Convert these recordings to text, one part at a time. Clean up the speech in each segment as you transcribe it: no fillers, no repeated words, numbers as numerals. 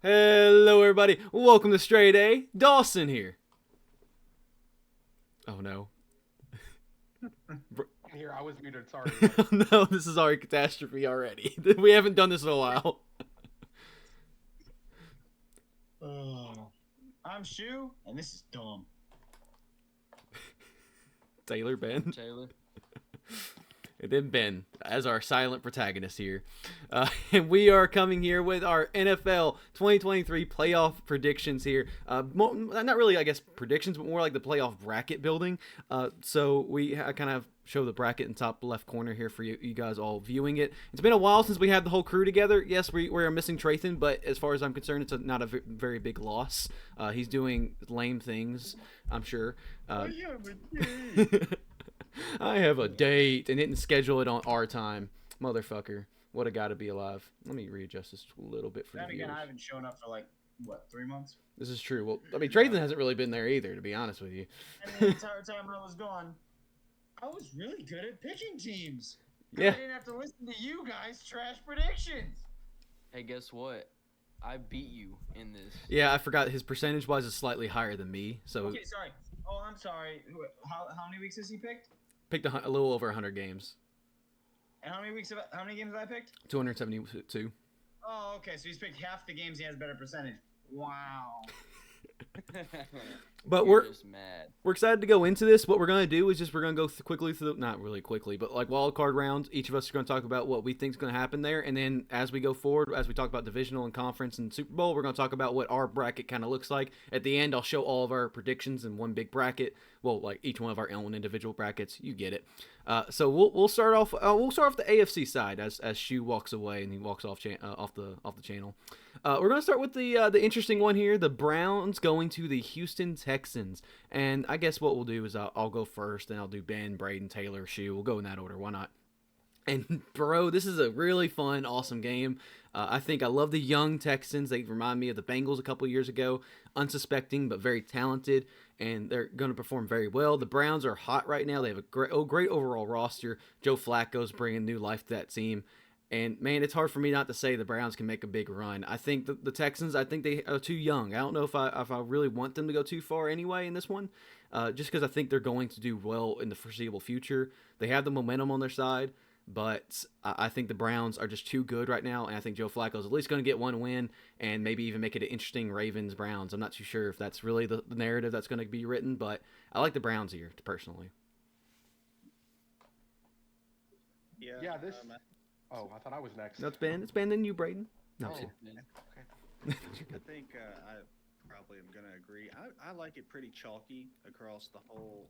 Hello, everybody. Welcome to StraightA. Dawson here. Oh no. I'm here. I was muted. Sorry. No, this is already catastrophe already. We haven't done this in a while. Oh, I'm Shu, and this is Dom. Taylor, Ben, Taylor. and then Ben as our silent protagonist here. And we are coming here with our NFL 2023 playoff predictions here. Not really, I guess, predictions, but more like the playoff bracket building. So we kind of show the bracket in top left corner here for you guys all viewing it. It's been a while since we had the whole crew together. Yes, we are missing Trathan, but as far as I'm concerned, it's not a very big loss. He's doing lame things, I'm sure. I have a date and didn't schedule it on our time. Motherfucker. What a guy to be alive. Let me readjust this a little bit for Then the again, viewers. I haven't shown up for like, 3 months? This is true. Well, I mean, Trathan hasn't really been there either, to be honest with you. And the entire time I was gone, I was really good at picking teams. Yeah. I didn't have to listen to you guys' trash predictions. Hey, guess what? I beat you in this. Yeah, I forgot his percentage-wise is slightly higher than me, so Okay, sorry. Oh, I'm sorry. How many weeks has he picked? picked a little over 100 games. And how many games have I picked? 272. Oh, okay. So he's picked half the games. He has better percentage. Wow. But You're we're just mad. excited to go into this. What we're going to do is just we're going to go quickly through, not really quickly, but like wild card rounds. Each of us are going to talk about what we think is going to happen there. And then as we go forward, as we talk about divisional and conference and Super Bowl, we're going to talk about what our bracket kind of looks like. At the end, I'll show all of our predictions in one big bracket. Well, like each one of our own individual brackets. You get it. So we'll start off. We'll start off the AFC side as Shu walks away and he walks off the channel. We're gonna start with the interesting one here. The Browns going to the Houston Texans, and I guess what we'll do is I'll go first, and I'll do Ben, Braden, Taylor, Shu. We'll go in that order. Why not? And bro, this is a really fun, awesome game. I think I love the young Texans. They remind me of the Bengals a couple years ago. Unsuspecting but very talented, and they're going to perform very well. The Browns are hot right now. They have a great overall roster. Joe Flacco's bringing new life to that team. And man, it's hard for me not to say the Browns can make a big run. I think the Texans, I think they are too young. I don't know if I really want them to go too far anyway in this one, just because I think they're going to do well in the foreseeable future. They have the momentum on their side, but I think the Browns are just too good right now, and I think Joe Flacco's at least going to get one win and maybe even make it an interesting Ravens-Browns. I'm not too sure if that's really the narrative that's going to be written, but I like the Browns here personally. Yeah, this. Oh, I thought I was next. No, it's Ben, then you, Braden. No, Oh, shit. man. Okay. I think I probably am going to agree. I like it pretty chalky across the whole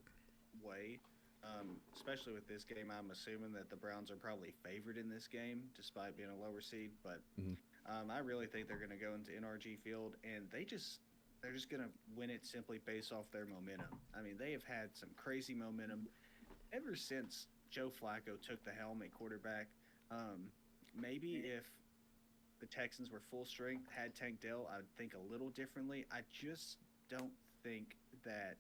way, especially with this game. I'm assuming that the Browns are probably favored in this game, despite being a lower seed. But I really think they're going to go into NRG Field, and they're just going to win it simply based off their momentum. I mean, they have had some crazy momentum ever since Joe Flacco took the helm at quarterback. Maybe if the Texans were full strength, had Tank Dell, I would think a little differently. I just don't think that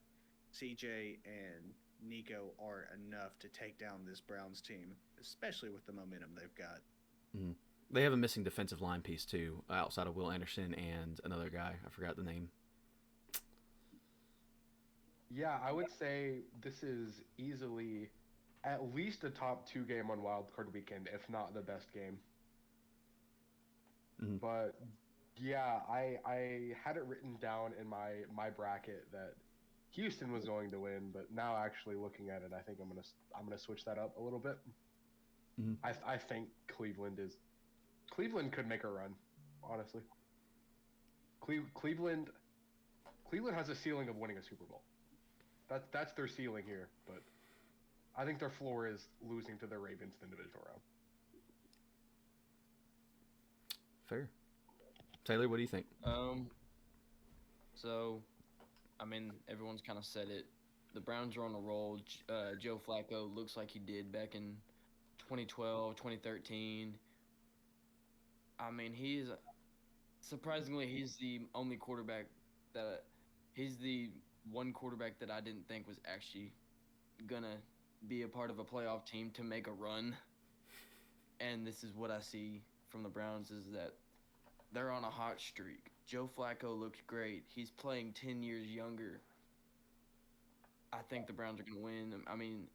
CJ and Nico are enough to take down this Browns team, especially with the momentum they've got. They have a missing defensive line piece too, outside of Will Anderson and another guy. I forgot the name. Yeah, I would say this is easily at least a top 2 game on Wild Card Weekend, if not the best game. But yeah, I had it written down in my bracket that Houston was going to win, but now actually looking at it, I think I'm gonna switch that up a little bit. I think Cleveland could make a run, honestly. Cleveland has a ceiling of winning a Super Bowl. That's their ceiling here, but I think their floor is losing to the Ravens in the divisional round. Fair. Taylor, what do you think? So, I mean, everyone's kind of said it. The Browns are on a roll. Joe Flacco looks like he did back in 2012, 2013. I mean, surprisingly, he's the only quarterback he's the one quarterback that I didn't think was actually gonna be a part of a playoff team to make a run. And this is what I see from the Browns is that they're on a hot streak. Joe Flacco looks great. He's playing 10 years younger. I think the Browns are going to win. I mean,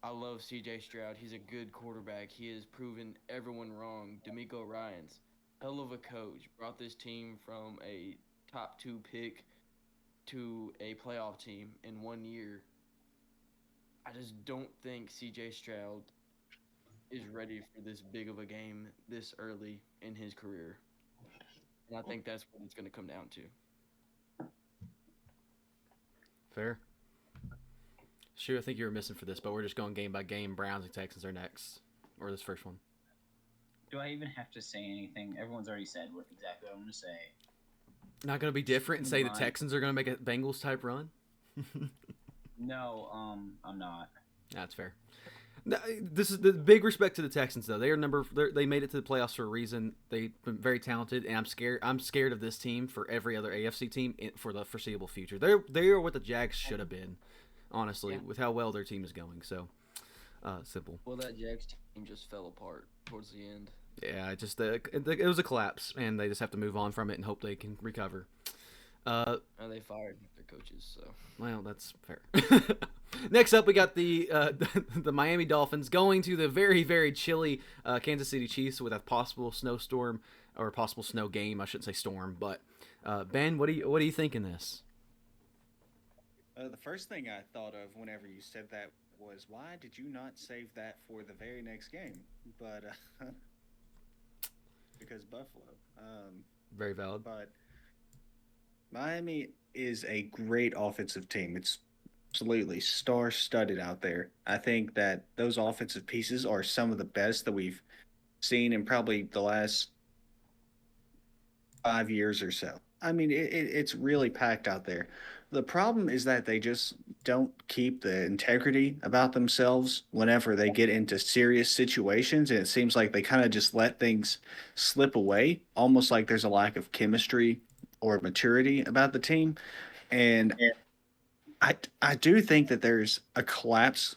I love C.J. Stroud. He's a good quarterback. He has proven everyone wrong. D'Amico Ryans, hell of a coach, brought this team from a top 2 pick to a playoff team in 1 year. I just don't think C.J. Stroud is ready for this big of a game this early in his career. And I think that's what it's going to come down to. Fair. Sure, I think you were missing for this, but we're just going game by game. Browns and Texans are next, or this first one. Do I even have to say anything? Everyone's already said what exactly I'm going to say. Not going to be different and say the Texans are going to make a Bengals type run? No, I'm not. That's fair. No, this is the big respect to the Texans, though. They made it to the playoffs for a reason. They've been very talented, and I'm scared of this team for every other AFC team for the foreseeable future. They are what the Jags should have been, honestly, with how well their team is going. So, simple. Well, that Jags team just fell apart towards the end. Yeah, it was a collapse, and they just have to move on from it and hope they can recover. And they fired their coaches, so. Well, that's fair. Next up, we got the Miami Dolphins going to the very, very chilly Kansas City Chiefs with a possible snowstorm or a possible snow game. I shouldn't say storm, but Ben, what do you think in this? The first thing I thought of whenever you said that was, why did you not save that for the very next game? But because Buffalo. Very valid. But Miami is a great offensive team. It's absolutely star-studded out there. I think that those offensive pieces are some of the best that we've seen in probably the last 5 years or so. I mean, it's really packed out there. The problem is that they just don't keep the integrity about themselves whenever they get into serious situations, and it seems like they kind of just let things slip away, almost like there's a lack of chemistry or maturity about the team. And I do think that there's a collapse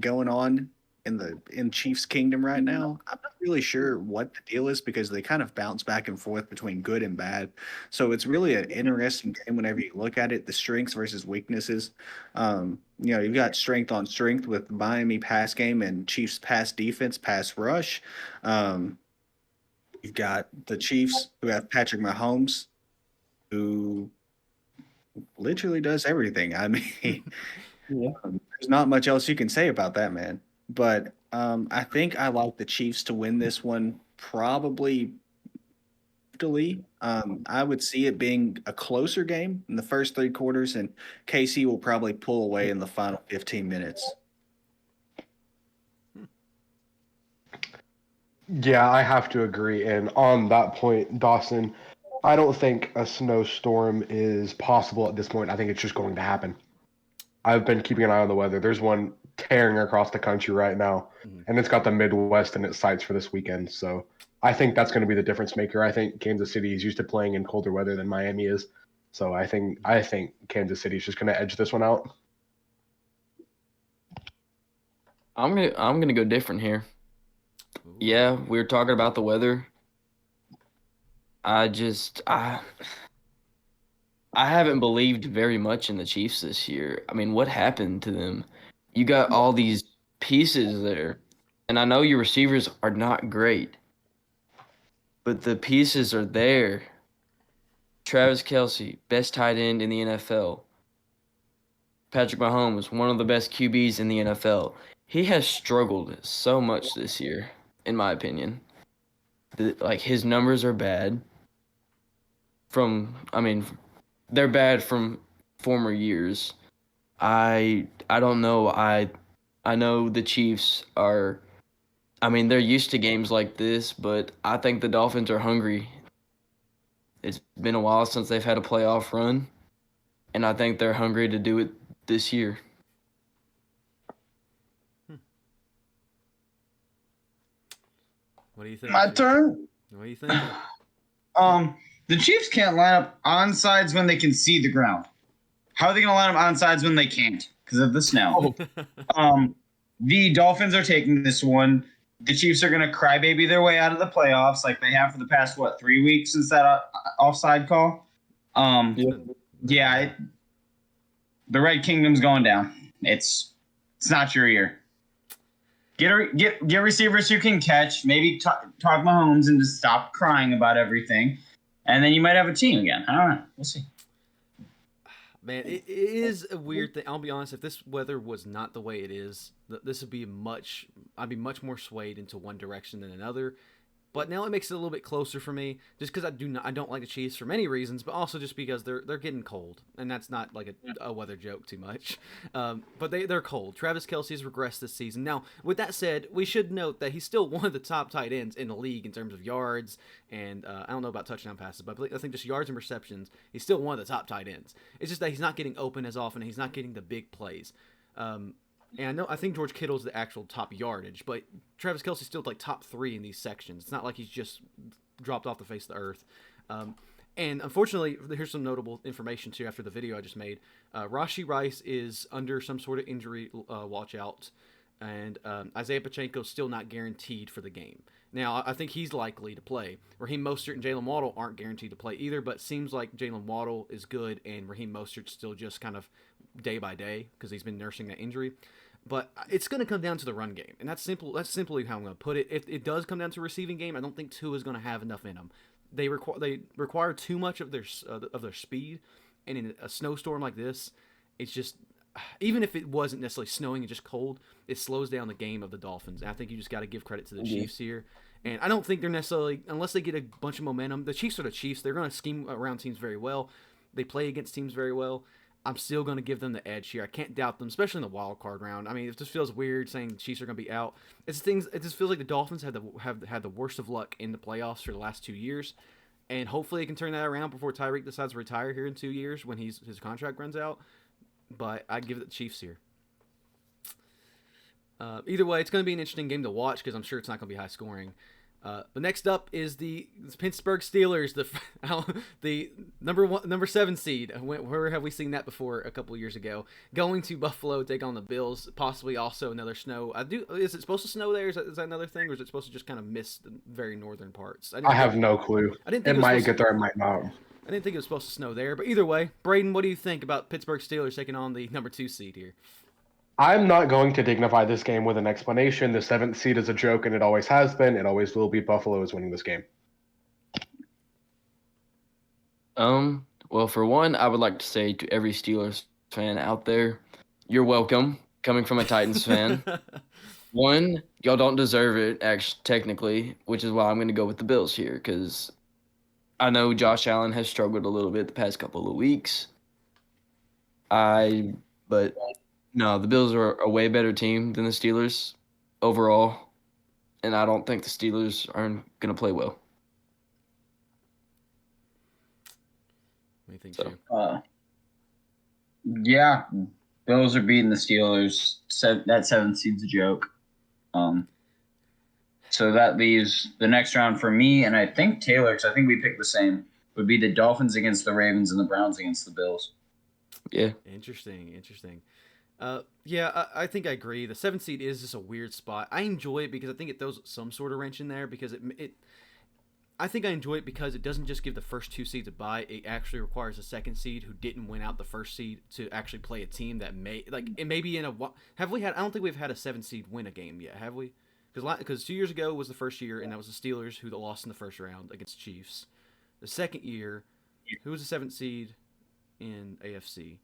going on in Chiefs Kingdom right now. I'm not really sure what the deal is because they kind of bounce back and forth between good and bad. So it's really an interesting game whenever you look at it, the strengths versus weaknesses. You've got strength on strength with Miami pass game and Chiefs pass defense, pass rush. You've got the Chiefs who have Patrick Mahomes, who literally does everything. I mean, there's not much else you can say about that, man. But I think I like the Chiefs to win this one probably. I would see it being a closer game in the first 3 quarters, and KC will probably pull away in the final 15 minutes. Yeah, I have to agree. And on that point, Dawson, I don't think a snowstorm is possible at this point. I think it's just going to happen. I've been keeping an eye on the weather. There's one tearing across the country right now, and it's got the Midwest in its sights for this weekend. So I think that's going to be the difference maker. I think Kansas City is used to playing in colder weather than Miami is. So I think Kansas City is just going to edge this one out. I'm gonna go different here. Yeah, we were talking about the weather. I haven't believed very much in the Chiefs this year. I mean, what happened to them? You got all these pieces there, and I know your receivers are not great, but the pieces are there. Travis Kelce, best tight end in the NFL. Patrick Mahomes, one of the best QBs in the NFL. He has struggled so much this year, in my opinion. His numbers are bad. They're bad from former years. I don't know. I know the Chiefs are. They're used to games like this, but I think the Dolphins are hungry. It's been a while since they've had a playoff run, and I think they're hungry to do it this year. What do you think? My turn. What do you think? The Chiefs can't line up on sides when they can see the ground. How are they going to line up on sides when they can't? Because of the snow. The Dolphins are taking this one. the Chiefs are going to crybaby their way out of the playoffs like they have for the past, 3 weeks since that offside call. The Red Kingdom's going down. It's not your year. Get receivers who can catch. Maybe talk Mahomes and just stop crying about everything, and then you might have a team again. I don't know. We'll see. Man, it is a weird thing. I'll be honest. If this weather was not the way it is, this would be I'd be much more swayed into one direction than another. But now it makes it a little bit closer for me, just because I don't like the Chiefs for many reasons, but also just because they're getting cold, and that's not like a weather joke too much. But they're cold. Travis Kelce's regressed this season. Now, with that said, we should note that he's still one of the top tight ends in the league in terms of yards, and I don't know about touchdown passes, but I think just yards and receptions, he's still one of the top tight ends. It's just that he's not getting open as often, and he's not getting the big plays. And I think George Kittle's the actual top yardage, but Travis Kelce's still like top 3 in these sections. It's not like he's just dropped off the face of the earth. And unfortunately, here's some notable information too after the video I just made. Rashee Rice is under some sort of injury watch out, and Isaiah Pacheco's still not guaranteed for the game. Now, I think he's likely to play. Raheem Mostert and Jalen Waddle aren't guaranteed to play either, but it seems like Jalen Waddle is good, and Raheem Mostert's still just kind of day by day because he's been nursing that injury. But it's going to come down to the run game, and that's simply how I'm going to put it. If it does come down to receiving game, I don't think Tua is going to have enough in him. They require too much of their speed, and in a snowstorm like this, it's just, even if it wasn't necessarily snowing and just cold, it slows down the game of the Dolphins. And I think you just got to give credit to the Chiefs here. And I don't think they're necessarily, unless they get a bunch of momentum, the Chiefs are the Chiefs. They're going to scheme around teams very well. They play against teams very well. I'm still going to give them the edge here. I can't doubt them, especially in the wild card round. I mean, it just feels weird saying the Chiefs are going to be out. It just feels like the Dolphins have had the worst of luck in the playoffs for the last 2 years, and hopefully they can turn that around before Tyreek decides to retire here in 2 years when his contract runs out. But I'd give it the Chiefs here. Either way, it's going to be an interesting game to watch because I'm sure it's not going to be high scoring. But next up is the Pittsburgh Steelers, the number 7 seed. Where have we seen that before? A couple of years ago, going to Buffalo, take on the Bills. Possibly also another snow. Is it supposed to snow there? Is that another thing, or is it supposed to just kind of miss the very northern parts? I have no clue. I didn't think it might get there, it might not. I didn't think it was supposed to snow there. But either way, Braden, what do you think about Pittsburgh Steelers taking on the number 2 seed here? I'm not going to dignify this game with an explanation. The 7th seed is a joke, and it always has been. It always will be. Buffalo is winning this game. Well, for one, I would like to say to every Steelers fan out there, you're welcome. Coming from a Titans fan, one, y'all don't deserve it, actually, technically, which is why I'm going to go with the Bills here, because I know Josh Allen has struggled a little bit the past couple of weeks. No, the Bills are a way better team than the Steelers overall, and I don't think the Steelers are going to play well. What do you think, So, Yeah, Bills are beating the Steelers. That 7th seed's a joke. So that leaves the next round for me, and I think Taylor, because I think we picked the same, would be the Dolphins against the Ravens and the Browns against the Bills. Yeah. Interesting. I think I agree. The 7th seed is just a weird spot. I enjoy it because I think it throws some sort of wrench in there because I think I enjoy it because it doesn't just give the first 2 seeds a bye. It actually requires a 2nd seed who didn't win out the 1st seed to actually play a team that it may be in a. Have we had? I don't think we've had a 7th seed win a game yet, have we? Because 2 years ago was the first year, and that was the Steelers who lost in the first round against Chiefs. The second year, who was the 7th seed in AFC?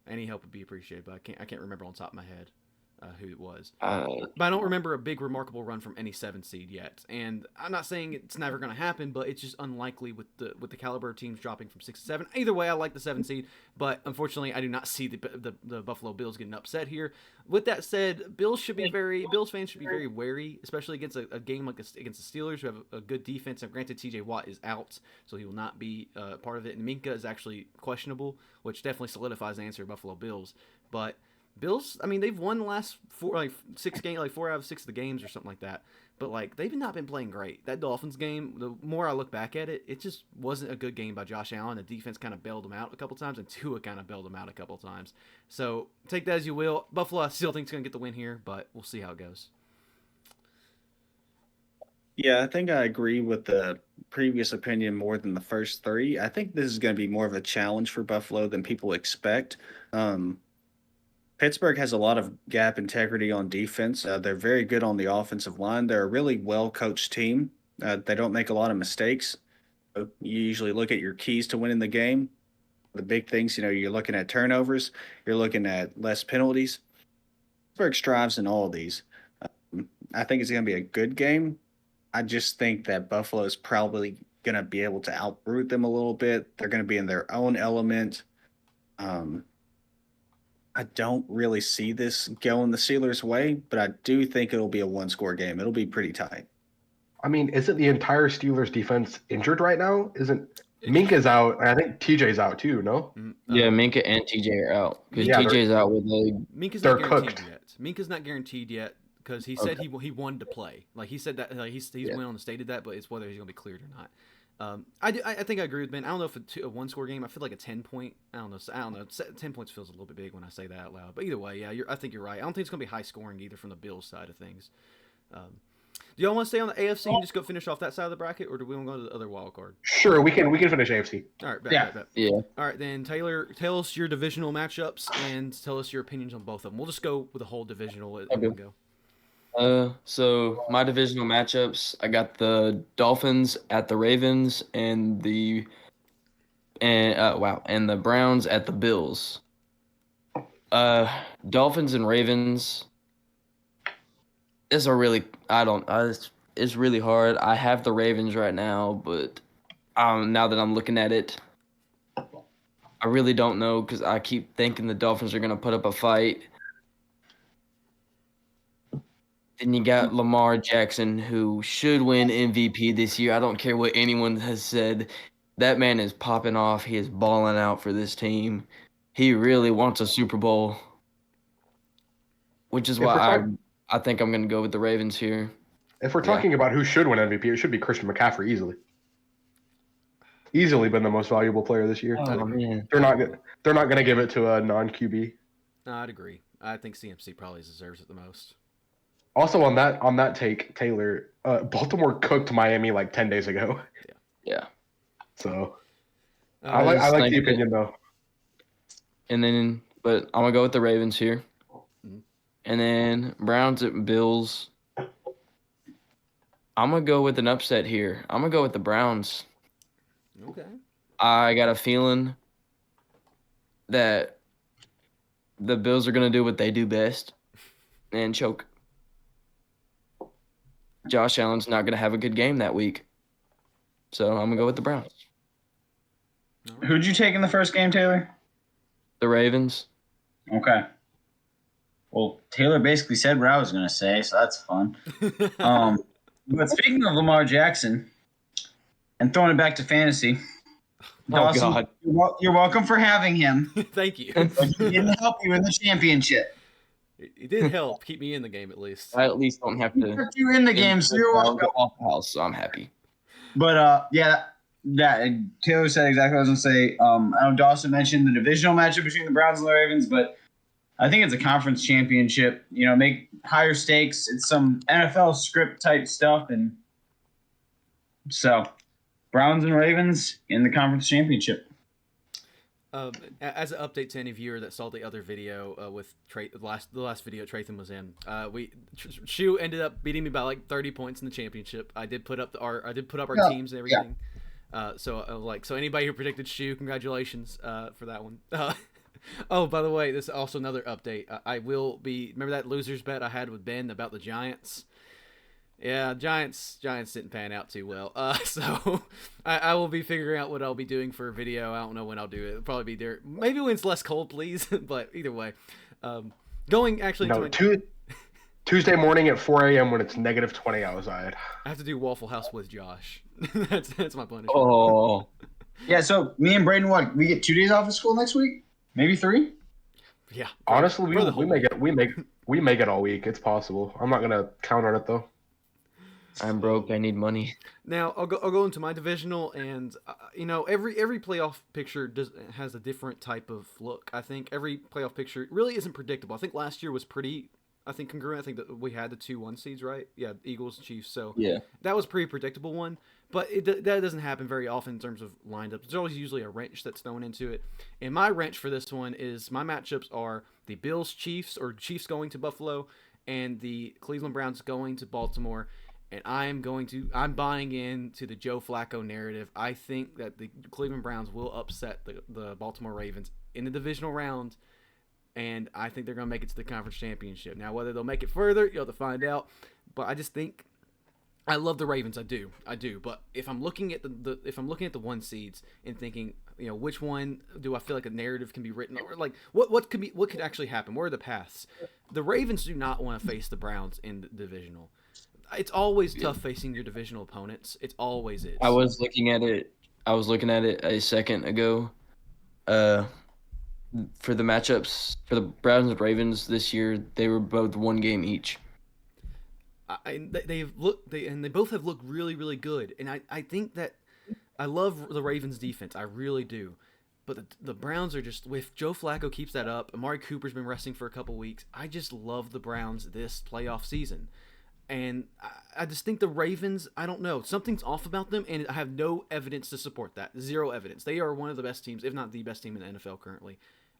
Any help would be appreciated, but I can't remember on top of my head who it was. But I don't remember a big remarkable run from any 7th seed yet. And I'm not saying it's never going to happen, but it's just unlikely with the caliber of teams dropping from 6 to 7. Either way, I like the 7th seed, but unfortunately, I do not see the Buffalo Bills getting upset here. With that said, Bills fans should be very wary, especially against a game like this against the Steelers, who have a good defense. And granted, T.J. Watt is out, so he will not be part of it. And Minka is actually questionable, which definitely solidifies the answer of Buffalo Bills. But Bills, I mean, they've won the last 4 out of 6 of the games or something like that. But like they've not been playing great. That Dolphins game, the more I look back at it, it just wasn't a good game by Josh Allen. The defense kind of bailed him out a couple times, and Tua kind of bailed him out a couple times. So take that as you will. Buffalo, I still think is going to get the win here, but we'll see how it goes. Yeah, I think I agree with the previous opinion more than the first three. I think this is going to be more of a challenge for Buffalo than people expect. Pittsburgh has a lot of gap integrity on defense. They're very good on the offensive line. They're a really well-coached team. They don't make a lot of mistakes. You usually look at your keys to winning the game. The big things, you're looking at turnovers. You're looking at less penalties. Pittsburgh strives in all of these. I think it's going to be a good game. I just think that Buffalo is probably going to be able to outbrute them a little bit. They're going to be in their own element. I don't really see this going the Steelers' way, but I do think it'll be a one-score game. It'll be pretty tight. I mean, isn't the entire Steelers defense injured right now? Isn't Minka's out? And I think TJ's out too. No. Yeah, Minka and TJ are out because Yeah, TJ's out with the. Minka's They're not guaranteed cooked. yet. Minka's not guaranteed yet because he said he wanted to play. Like he said that he's went on and stated that, but it's whether he's going to be cleared or not. I think I agree with Ben. I don't know if a one-score game. I feel like a 10-point. I don't know. 10 points feels a little bit big when I say that out loud. But either way, yeah, I think you're right. I don't think it's going to be high scoring either from the Bills side of things. Do y'all want to stay on the AFC and just go finish off that side of the bracket, or do we want to go to the other wild card? Sure, we can finish AFC. All right, bet. Yeah. All right, then Taylor, tell us your divisional matchups and tell us your opinions on both of them. We'll just go with the whole divisional. Go. So my divisional matchups, I got the Dolphins at the Ravens and the Browns at the Bills. Dolphins and Ravens is a really it's really hard. I have the Ravens right now, but now that I'm looking at it, I really don't know because I keep thinking the Dolphins are gonna put up a fight. Then you got Lamar Jackson, who should win MVP this year. I don't care what anyone has said. That man is popping off. He is balling out for this team. He really wants a Super Bowl, which is why I think I'm going to go with the Ravens here. If we're talking about who should win MVP, it should be Christian McCaffrey easily. Easily been the most valuable player this year. Oh, man. They're not going to give it to a non-QB. No, I'd agree. I think CMC probably deserves it the most. Also on that take, Taylor, Baltimore cooked Miami like 10 days ago. Yeah. So I like the opinion though. And then, but I'm gonna go with the Ravens here. Mhm. And then Browns at Bills. I'm gonna go with an upset here. I'm gonna go with the Browns. Okay. I got a feeling that the Bills are gonna do what they do best and choke. Josh Allen's not going to have a good game that week. So I'm going to go with the Browns. Who'd you take in the first game, Taylor? The Ravens. Okay. Well, Taylor basically said what I was going to say, so that's fun. But speaking of Lamar Jackson and throwing it back to fantasy, Dawson, God. You're welcome for having him. Thank you. But he didn't help you in the championship. It did help keep me in the game at least. I at least don't have He to. kept you in the game, so you're welcome. Off the house, so I'm happy. But Taylor said exactly what I was gonna say. I know Dawson mentioned the divisional matchup between the Browns and the Ravens, but I think it's a conference championship. Make higher stakes. It's some NFL script type stuff, and so Browns and Ravens in the conference championship. As an update to any viewer that saw the other video with the last video Tratham was in, Shu ended up beating me by like 30 points in the championship. I did put up our teams and everything. So anybody who predicted Shu, congratulations for that one. Oh, by the way, this is also another update. I will be remember that losers bet I had with Ben about the Giants. Yeah, Giants didn't pan out too well. So I will be figuring out what I'll be doing for a video. I don't know when I'll do it. It'll probably be there. Maybe when it's less cold, please. But either way, going actually into Tuesday morning at 4 a.m. when it's negative 20 outside. I have to do Waffle House with Josh. that's my punishment. Oh, Yeah, so me and Braden, we get 2 days off of school next week? Maybe 3? Yeah. Honestly, we may get all week. It's possible. I'm not gonna count on it though. I'm broke. I need money. Now I'll go into my divisional, and every playoff picture has a different type of look. I think every playoff picture really isn't predictable. I think last year was pretty, I think, congruent. I think that we had the 2-1 seeds, right? Yeah, Eagles, Chiefs. So Yeah. that was a pretty predictable one. But that doesn't happen very often in terms of lined up. There's always usually a wrench that's thrown into it. And my wrench for this one is my matchups are the Bills, Chiefs, or Chiefs going to Buffalo, and the Cleveland Browns going to Baltimore. And I'm buying into the Joe Flacco narrative. I think that the Cleveland Browns will upset the Baltimore Ravens in the divisional round, and I think they're going to make it to the conference championship. Now, whether they'll make it further, you'll have to find out. But I just think I love the Ravens. I do. But if I'm looking at the 1 seeds and thinking, which one do I feel like a narrative can be written, or like what could actually happen? Where are the paths? The Ravens do not want to face the Browns in the divisional. It's always tough facing your divisional opponents. It always is. I was looking at it a second ago. For the matchups for the Browns and Ravens this year, they were both 1 game each. They both have looked really, really good, and I think that I love the Ravens defense. I really do. But the Browns are just, if Joe Flacco keeps that up, Amari Cooper's been resting for a couple weeks. I just love the Browns this playoff season. And I just think the Ravens, I don't know, something's off about them, and I have no evidence to support that. Zero evidence. They are one of the best teams, if not the best team in the NFL currently.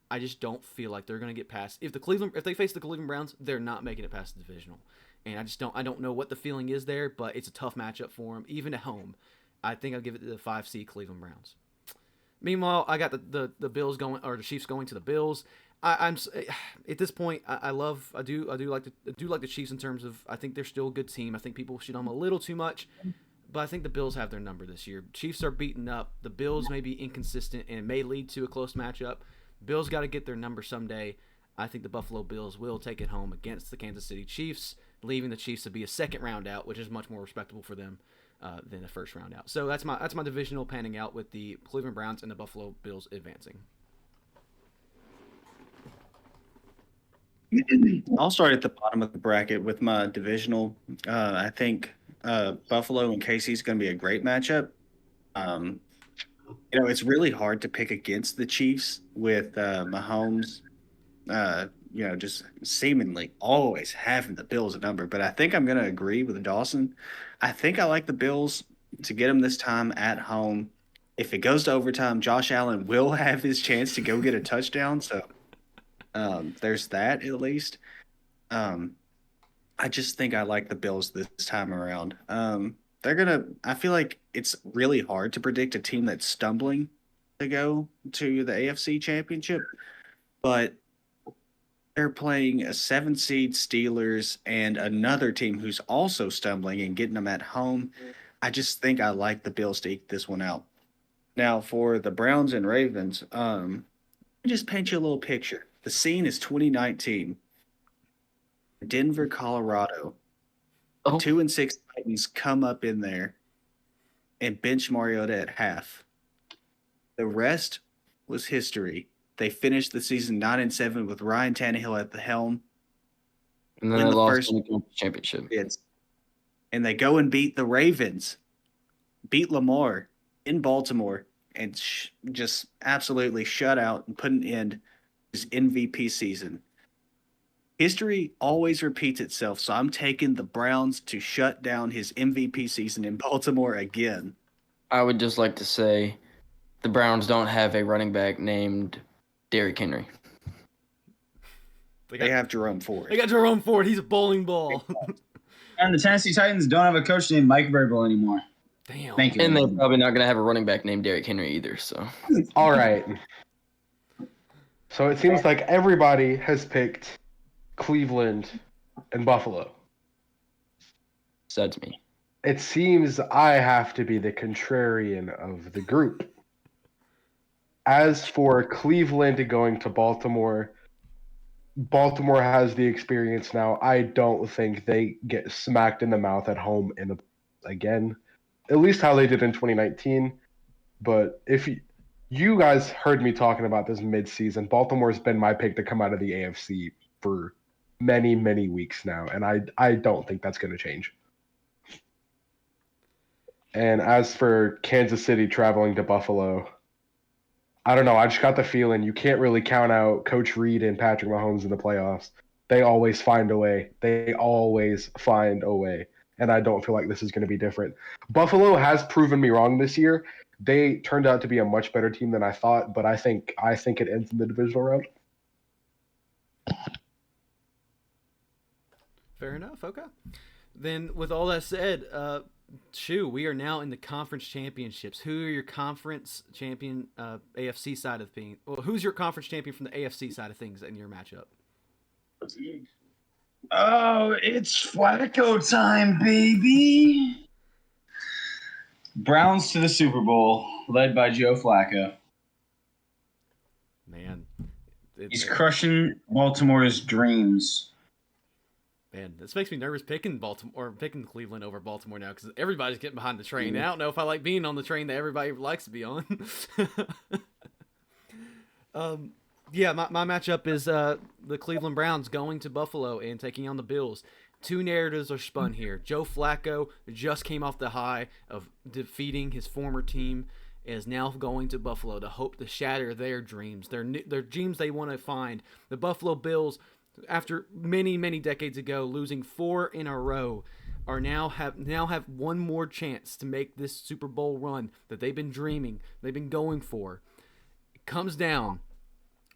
I just don't feel like they're going to get past. If they face the Cleveland Browns, they're not making it past the divisional. And I don't know what the feeling is there, but it's a tough matchup for them, even at home. I think I'll give it to the 5 seed Cleveland Browns. Meanwhile, I got the Bills going, or the Chiefs going to the Bills. I'm at this point. I do like the Chiefs in terms of, I think they're still a good team. I think people shit on them a little too much, but I think the Bills have their number this year. Chiefs are beaten up. The Bills may be inconsistent, and it may lead to a close matchup. Bills got to get their number someday. I think the Buffalo Bills will take it home against the Kansas City Chiefs, leaving the Chiefs to be a second round out, which is much more respectable for them than a first round out. So that's my divisional panning out with the Cleveland Browns and the Buffalo Bills advancing. I'll start at the bottom of the bracket with my divisional. I think Buffalo and KC is going to be a great matchup. It's really hard to pick against the Chiefs with Mahomes, just seemingly always having the Bills a number. But I think I'm going to agree with Dawson. I think I like the Bills to get them this time at home. If it goes to overtime, Josh Allen will have his chance to go get a touchdown. So there's that at least. I just think I like the Bills this time around. I feel like it's really hard to predict a team that's stumbling to go to the AFC Championship, but they're playing a 7 seed Steelers and another team who's also stumbling and getting them at home. I just think I like the Bills to eke this one out. Now for the Browns and Ravens, let me just paint you a little picture. The scene is 2019. Denver, Colorado. Oh. 2-6 Titans come up in there and bench Mariota at half. The rest was history. They finished the season 9-7 with Ryan Tannehill at the helm. And then they lost in the championship. And they go and beat the Ravens, beat Lamar in Baltimore, and just absolutely shut out and put an end to his MVP season. History always repeats itself, so I'm taking the Browns to shut down his MVP season in Baltimore again. I would just like to say the Browns don't have a running back named Derrick Henry. They have Jerome Ford. They got Jerome Ford. He's a bowling ball. And the Tennessee Titans don't have a coach named Mike Vrabel anymore. Damn. Thank you. And they're probably not going to have a running back named Derrick Henry either. So. All right. So it seems like everybody has picked Cleveland and Buffalo. That's me. It seems I have to be the contrarian of the group. As for Cleveland going to Baltimore, Baltimore has the experience now. I don't think they get smacked in the mouth at home again, at least how they did in 2019. But if you guys heard me talking about this mid-season, Baltimore's been my pick to come out of the AFC for many, many weeks now, and I don't think that's going to change. And as for Kansas City traveling to Buffalo, I don't know. I just got the feeling you can't really count out Coach Reed and Patrick Mahomes in the playoffs. They always find a way. They always find a way. And I don't feel like this is going to be different. Buffalo has proven me wrong this year. They turned out to be a much better team than I thought, but I think it ends in the divisional round. Fair enough. Okay. Then, with all that said, we are now in the conference championships. Who are your conference champion AFC side of things? Well, who's your conference champion from the AFC side of things in your matchup? Oh, it's Flacco time, baby. Browns to the Super Bowl, led by Joe Flacco. Man, He's crushing Baltimore's dreams. Man, this makes me nervous picking Baltimore or picking Cleveland over Baltimore now because everybody's getting behind the train. And I don't know if I like being on the train that everybody likes to be on. Yeah, my matchup is the Cleveland Browns going to Buffalo and taking on the Bills. Two narratives are spun here. Joe Flacco just came off the high of defeating his former team, is now going to Buffalo to hope to shatter their dreams, their dreams they want to find. The Buffalo Bills, after many decades ago losing 4 in a row, are now have one more chance to make this Super Bowl run that they've been dreaming, they've been going for. It comes down.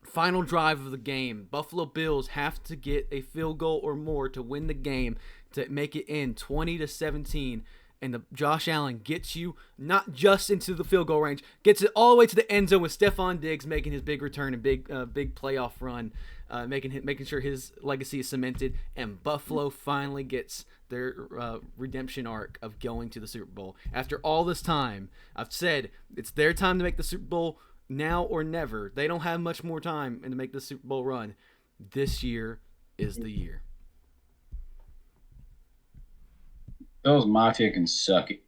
Final drive of the game. Buffalo Bills have to get a field goal or more to win the game to make it in 20-17. And Josh Allen gets you not just into the field goal range, gets it all the way to the end zone with Stephon Diggs making his big return and big playoff run, making sure his legacy is cemented. And Buffalo finally gets their redemption arc of going to the Super Bowl. After all this time, I've said it's their time to make the Super Bowl. Now or never. They don't have much more time to make the Super Bowl run. This year is the year. Bills Mafia can suck it.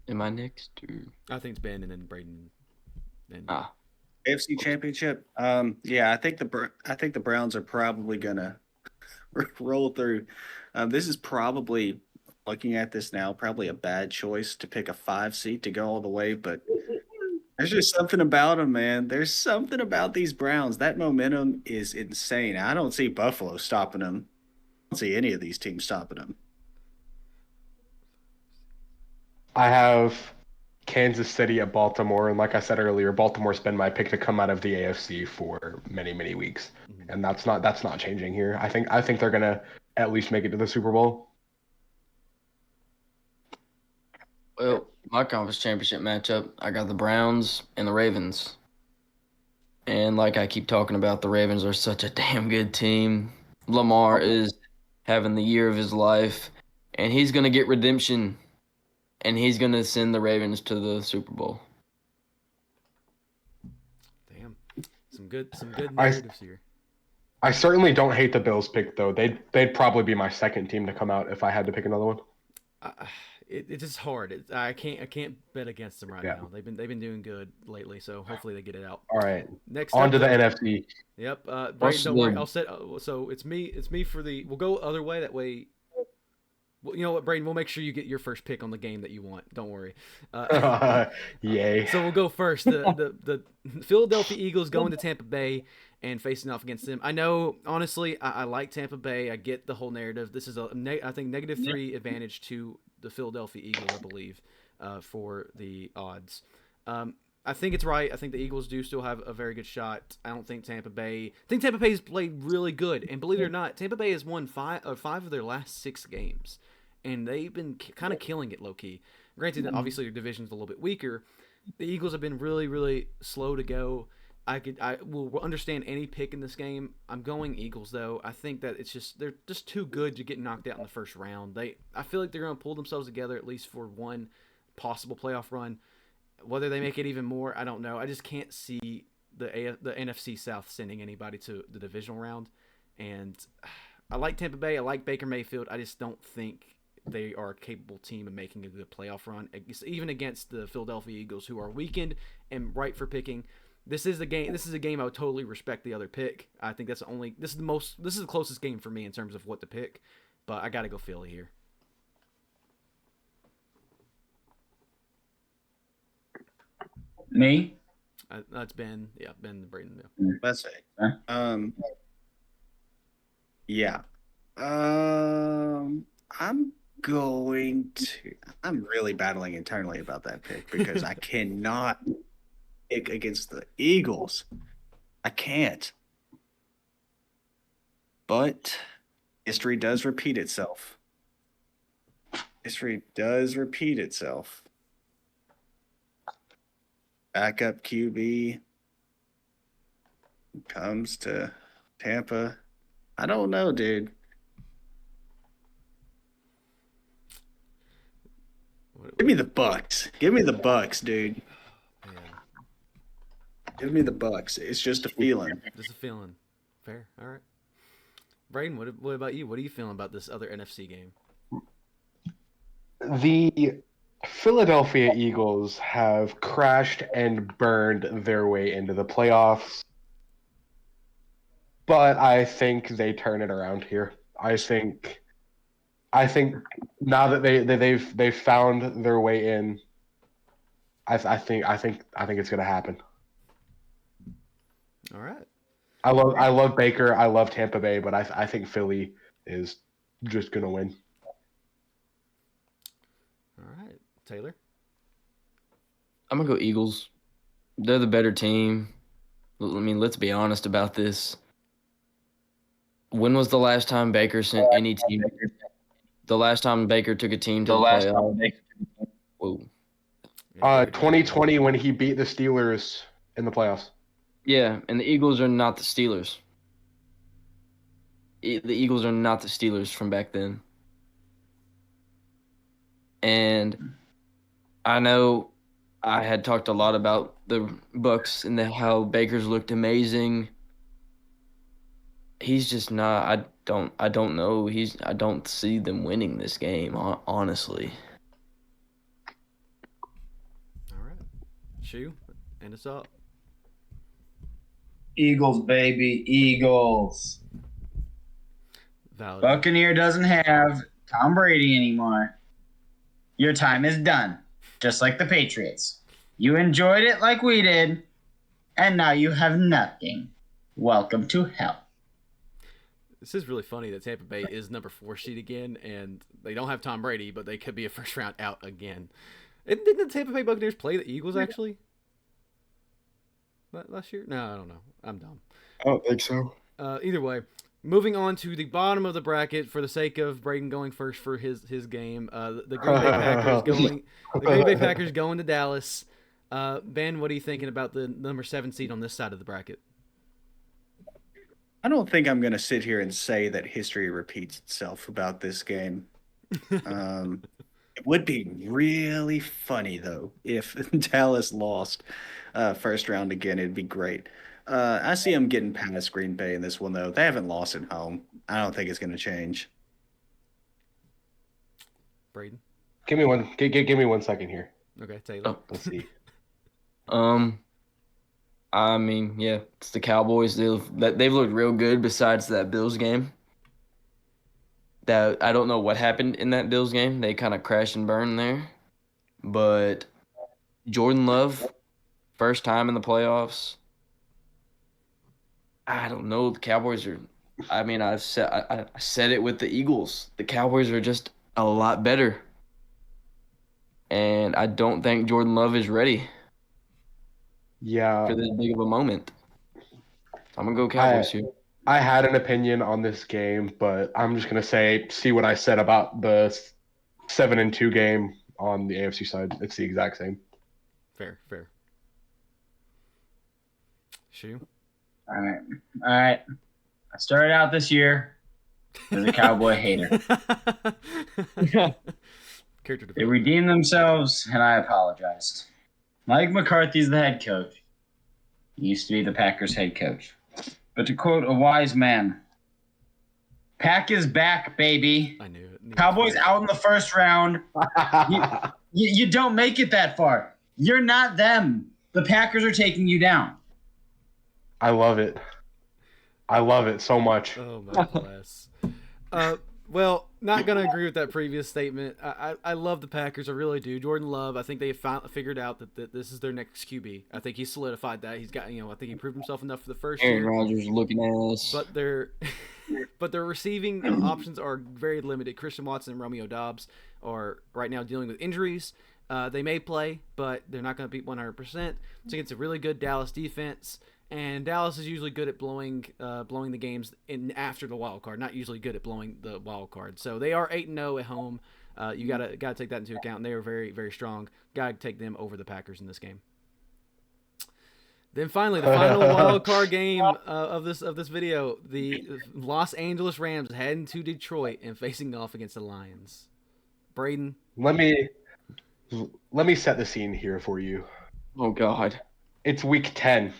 Am I next? Or... I think it's Ben and then Braden. And... AFC Championship. Yeah, I think the Browns are probably gonna roll through. This is probably, looking at this now, probably a bad choice to pick a 5 seed to go all the way, but there's just something about them, man. There's something about these Browns. That momentum is insane. I don't see Buffalo stopping them. I don't see any of these teams stopping them. I have Kansas City at Baltimore, and like I said earlier, Baltimore's been my pick to come out of the AFC for many weeks, and that's not changing here. I think they're gonna at least make it to the Super Bowl. Well, my conference championship matchup, I got the Browns and the Ravens. And like I keep talking about, the Ravens are such a damn good team. Lamar is having the year of his life, and he's going to get redemption, and he's going to send the Ravens to the Super Bowl. Damn. Some good narratives here. I certainly don't hate the Bills pick, though. They'd probably be my second team to come out if I had to pick another one. It's just hard. I can't bet against them right now. They've been doing good lately, so hopefully they get it out. All right. Next on up, to the NFC. Yep. Brayden, don't worry. I'll set. So it's me for the. We'll go other way. That way. Well, you know what, Brayden? We'll make sure you get your first pick on the game that you want. Don't worry. Yay. So we'll go first. The Philadelphia Eagles going to Tampa Bay and facing off against them. I know, honestly, I like Tampa Bay. I get the whole narrative. This is I think -3 advantage to the Philadelphia Eagles, I believe, for the odds. I think it's right. I think the Eagles do still have a very good shot. I don't think Tampa Bay. I think Tampa Bay's played really good, and believe it or not, Tampa Bay has won 5 of their last 6 games, and they've been kind of killing it low key. Granted, obviously their division's a little bit weaker. The Eagles have been really slow to go. I will understand any pick in this game. I'm going Eagles though. I think that they're just too good to get knocked out in the first round. I feel like they're going to pull themselves together at least for one possible playoff run. Whether they make it even more, I don't know. I just can't see the NFC South sending anybody to the divisional round. And I like Tampa Bay. I like Baker Mayfield. I just don't think they are a capable team of making a good playoff run, even against the Philadelphia Eagles, who are weakened and ripe for picking. This is a game I would totally respect the other pick. I think this is the closest game for me in terms of what to pick, but I got to go Philly here. Me? That's Ben. Yeah, Ben and Braden. Yeah. Let's say. Huh? Yeah. I'm going to. I'm really battling internally about that pick because I cannot pick against the Eagles. I can't. But history does repeat itself. History does repeat itself. Backup QB comes to Tampa. I don't know, dude. Give me the Bucks. Give me the Bucks, dude. Man, Give me the Bucks. It's just a feeling. just a feeling. Fair. All right. Braden, what about you? What are you feeling about this other NFC game? The Philadelphia Eagles have crashed and burned their way into the playoffs, but I think they turn it around here. I think now that they've found their way in, I think it's gonna happen. All right. I love Baker. I love Tampa Bay, but I think Philly is just gonna win. All right. Taylor? I'm gonna go Eagles. They're the better team. I mean, let's be honest about this. When was the last time Baker sent any team? The last time Baker took a team to the playoffs? Whoa. Yeah, 2020 when he beat the Steelers in the playoffs. Yeah, and the Eagles are not the Steelers. The Eagles are not the Steelers from back then. And I know I had talked a lot about the Bucks and how Baker's looked amazing. He's just not. I don't know. I don't see them winning this game. Honestly. All right. Shu, end us up. Eagles, baby, Eagles. Valid. Buccaneer doesn't have Tom Brady anymore. Your time is done, just like the Patriots. You enjoyed it like we did, and now you have nothing. Welcome to hell. This is really funny that Tampa Bay is number 4 seed again, and they don't have Tom Brady, but they could be a first round out again. Didn't the Tampa Bay Buccaneers play the Eagles actually last year? No, I don't know. I'm dumb. I don't think so. Either way, moving on to the bottom of the bracket for the sake of Braden going first for his game. The Green Bay Packers going. The Green Bay Packers going to Dallas. Ben, what are you thinking about the number 7 seed on this side of the bracket? I don't think I'm going to sit here and say that history repeats itself about this game. It would be really funny, though, if Dallas lost first round again. It'd be great. I see them getting past Green Bay in this one, though. They haven't lost at home. I don't think it's going to change. Braden? Give me one. Give me 1 second here. Okay, Taylor. Let's see. I mean, yeah, it's the Cowboys. They've looked real good. Besides that Bills game, that I don't know what happened in that Bills game. They kind of crashed and burned there. But Jordan Love, first time in the playoffs. I don't know. The Cowboys are. I mean, I said it with the Eagles. The Cowboys are just a lot better, and I don't think Jordan Love is ready Yeah. for this big of a moment. I'm gonna go Cowboys here. I had an opinion on this game, but I'm just gonna see what I said about the 7-2 game on the AFC side. It's the exact same. Fair. Shu? All right. I started out this year as a Cowboy hater. Character They development. redeemed themselves, and I apologized. Mike McCarthy's the head coach. He used to be the Packers head coach. But to quote a wise man, Pack is back, baby. I knew it. Cowboys out in the first round. You don't make it that far. You're not them. The Packers are taking you down. I love it. I love it so much. Oh my bless. Well, not gonna agree with that previous statement. I love the Packers, I really do. Jordan Love, I think they have figured out that this is their next QB. I think he's solidified that. He's got, I think he proved himself enough for the first Aaron year. Rodgers looking ass. But their receiving options are very limited. Christian Watson and Romeo Doubs are right now dealing with injuries. They may play, but they're not going to beat 100%. So it's a really good Dallas defense. And Dallas is usually good at blowing the games in after the wild card. Not usually good at blowing the wild card. So they are 8-0 at home. You gotta take that into account. And they are very, very strong. Gotta take them over the Packers in this game. Then finally, the final wild card game of this video: the Los Angeles Rams heading to Detroit and facing off against the Lions. Braden, Let me set the scene here for you. Oh God. It's week 10.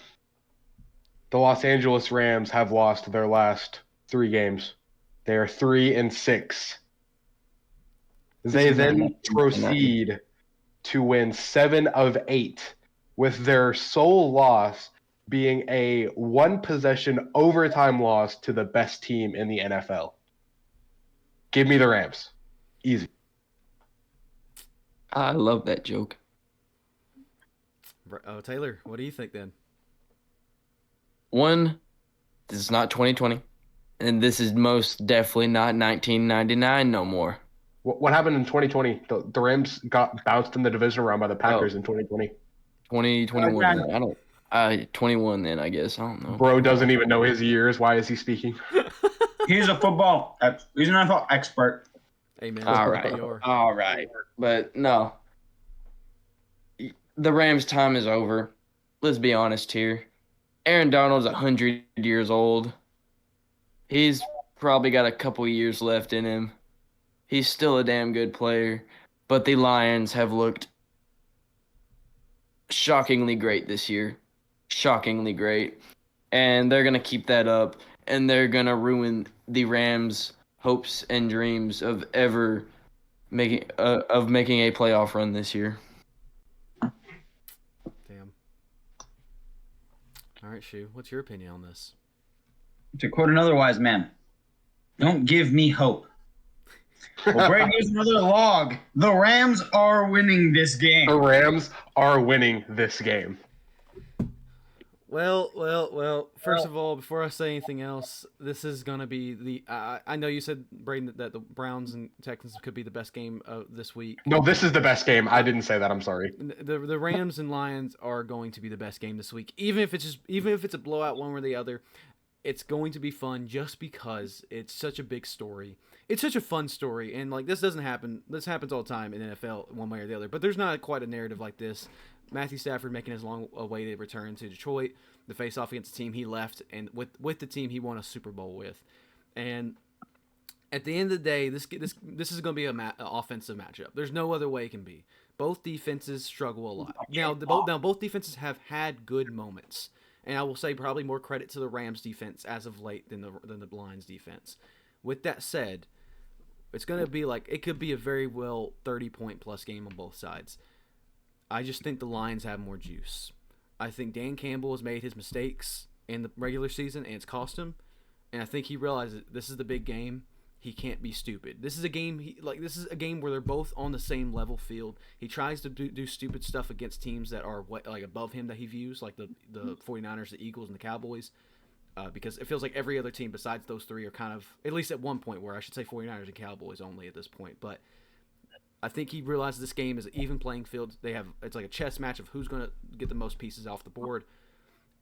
The Los Angeles Rams have lost their last 3 games. They are 3-6. They then proceed to win 7 of 8, with their sole loss being a 1-possession overtime loss to the best team in the NFL. Give me the Rams. Easy. I love that joke. Oh, Taylor, what do you think then? One, this is not 2020, and this is most definitely not 1999 no more. What happened in 2020? The Rams got bounced in the divisional round by the Packers in 2020. 2021. I don't. 21 then, I guess. I don't know. Bro doesn't even know his years. Why is he speaking? He's a football. He's an NFL expert. Amen. All right. But no. The Rams' time is over. Let's be honest here. Aaron Donald's 100 years old. He's probably got a couple years left in him. He's still a damn good player. But the Lions have looked shockingly great this year. Shockingly great. And they're going to keep that up. And they're going to ruin the Rams' hopes and dreams of ever making a playoff run this year. Damn. All right, Shu, what's your opinion on this? To quote another wise man, don't give me hope. Well, Brady, here's another log. The Rams are winning this game. The Rams are winning this game. Well. First of all, before I say anything else, this is going to be the I know you said, Braden, that the Browns and Texans could be the best game of this week. No, this is the best game. I didn't say that. I'm sorry. The Rams and Lions are going to be the best game this week. Even if it's a blowout one way or the other, it's going to be fun just because it's such a big story. It's such a fun story, and like this doesn't happen. This happens all the time in NFL, one way or the other. But there's not quite a narrative like this. Matthew Stafford making his long awaited return to Detroit, the face-off against the team he left, and with the team he won a Super Bowl with. And at the end of the day, this is going to be an offensive matchup. There's no other way it can be. Both defenses struggle a lot. Now both defenses have had good moments, and I will say probably more credit to the Rams defense as of late than the Lions defense. With that said, it's going to be it could be a very well 30-point plus game on both sides. I just think the Lions have more juice. I think Dan Campbell has made his mistakes in the regular season, and it's cost him. And I think he realizes this is the big game. He can't be stupid. This is a game. This is a game where they're both on the same level field. He tries to do stupid stuff against teams that are above him that he views, like the 49ers, the Eagles, and the Cowboys. Because it feels like every other team besides those three are kind of, at least at one point, where I should say 49ers and Cowboys only at this point. But I think he realizes this game is an even playing field. It's like a chess match of who's going to get the most pieces off the board.